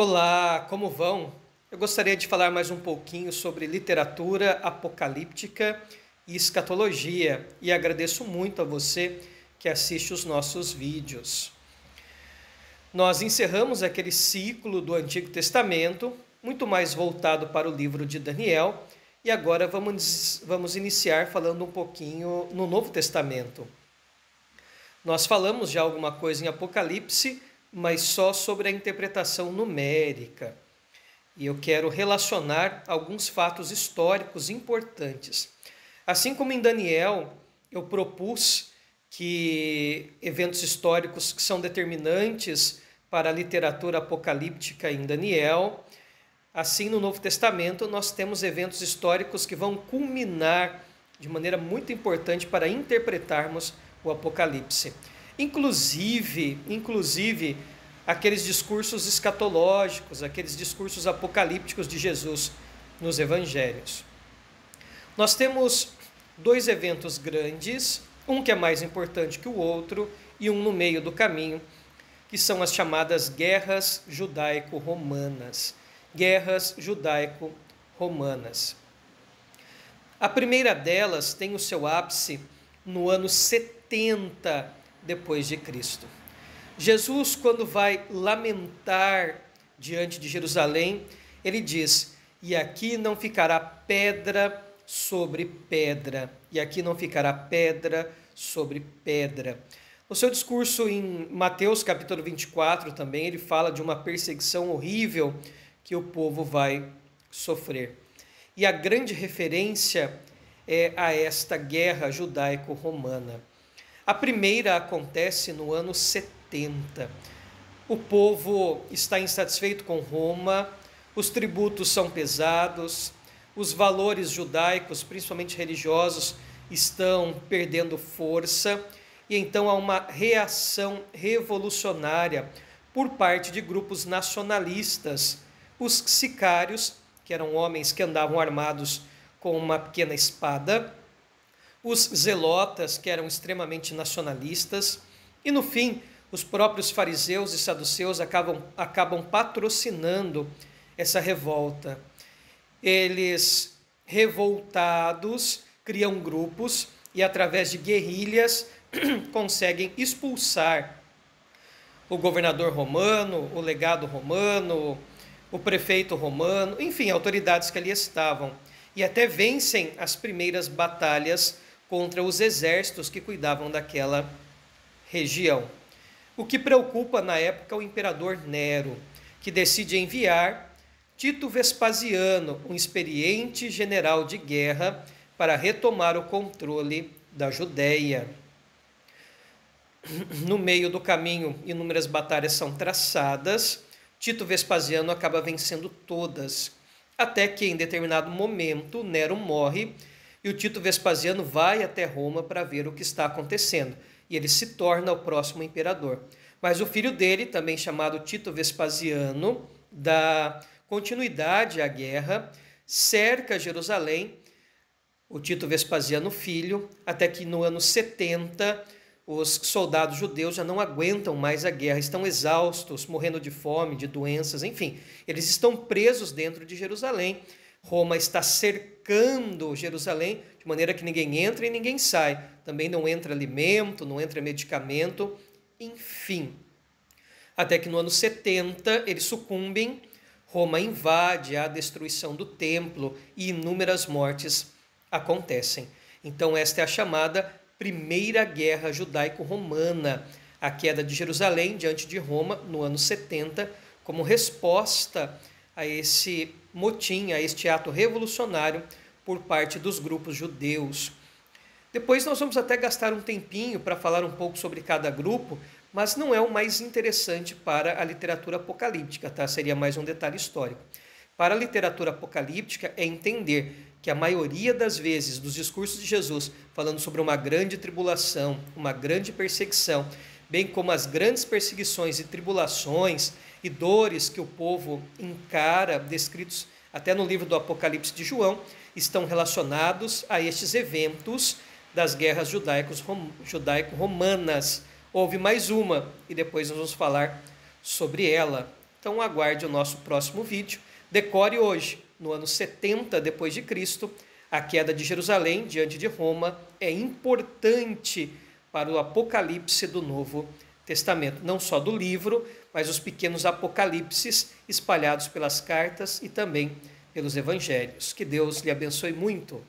Olá, como vão? Eu gostaria de falar mais um pouquinho sobre literatura apocalíptica e escatologia e agradeço muito a você que assiste os nossos vídeos. Nós encerramos aquele ciclo do Antigo Testamento, muito mais voltado para o livro de Daniel, e agora vamos iniciar falando um pouquinho no Novo Testamento. Nós falamos já alguma coisa em Apocalipse, mas só sobre a interpretação numérica. E eu quero relacionar alguns fatos históricos importantes. Assim como em Daniel, eu propus que eventos históricos que são determinantes para a literatura apocalíptica em Daniel, assim no Novo Testamento nós temos eventos históricos que vão culminar de maneira muito importante para interpretarmos o Apocalipse. Inclusive, aqueles discursos escatológicos, aqueles discursos apocalípticos de Jesus nos evangelhos. Nós temos dois eventos grandes, um que é mais importante que o outro e um no meio do caminho, que são as chamadas guerras judaico-romanas. Guerras judaico-romanas. A primeira delas tem o seu ápice no ano 70 depois de Cristo. Jesus, quando vai lamentar diante de Jerusalém, ele diz: "E aqui não ficará pedra sobre pedra, e aqui não ficará pedra sobre pedra." No seu discurso em Mateus capítulo 24 também, ele fala de uma perseguição horrível que o povo vai sofrer. E a grande referência é a esta guerra judaico-romana. A primeira acontece no ano 70. O povo está insatisfeito com Roma, os tributos são pesados, os valores judaicos, principalmente religiosos, estão perdendo força, e então há uma reação revolucionária por parte de grupos nacionalistas. Os sicários, que eram homens que andavam armados com uma pequena espada, os zelotas, que eram extremamente nacionalistas, e no fim, os próprios fariseus e saduceus acabam patrocinando essa revolta. Eles, revoltados, criam grupos e, através de guerrilhas, conseguem expulsar o governador romano, o legado romano, o prefeito romano, enfim, autoridades que ali estavam. E até vencem as primeiras batalhas contra os exércitos que cuidavam daquela região. O que preocupa na época o imperador Nero, que decide enviar Tito Vespasiano, um experiente general de guerra, para retomar o controle da Judéia. No meio do caminho, inúmeras batalhas são traçadas. Tito Vespasiano acaba vencendo todas, até que em determinado momento Nero morre e o Tito Vespasiano vai até Roma para ver o que está acontecendo. E ele se torna o próximo imperador. Mas o filho dele, também chamado Tito Vespasiano, dá continuidade à guerra, cerca Jerusalém, o Tito Vespasiano filho, até que no ano 70 os soldados judeus já não aguentam mais a guerra, estão exaustos, morrendo de fome, de doenças, enfim. Eles estão presos dentro de Jerusalém. Roma está cercando Jerusalém, de maneira que ninguém entra e ninguém sai. Também não entra alimento, não entra medicamento, enfim. Até que no ano 70 eles sucumbem, Roma invade, a destruição do templo e inúmeras mortes acontecem. Então esta é a chamada Primeira Guerra Judaico-Romana, a queda de Jerusalém diante de Roma no ano 70, como resposta a esse motim, a este ato revolucionário por parte dos grupos judeus. Depois nós vamos até gastar um tempinho para falar um pouco sobre cada grupo, mas não é o mais interessante para a literatura apocalíptica, tá? Seria mais um detalhe histórico. Para a literatura apocalíptica é entender que a maioria das vezes dos discursos de Jesus falando sobre uma grande tribulação, uma grande perseguição, bem como as grandes perseguições e tribulações e dores que o povo encara, descritos até no livro do Apocalipse de João, estão relacionados a estes eventos das guerras judaico-romanas. Houve mais uma, e depois nós vamos falar sobre ela. Então aguarde o nosso próximo vídeo. Decore hoje, no ano 70 depois de Cristo, a queda de Jerusalém diante de Roma é importante para o apocalipse do Novo Testamento, não só do livro, mas os pequenos apocalipses espalhados pelas cartas e também pelos evangelhos. Que Deus lhe abençoe muito.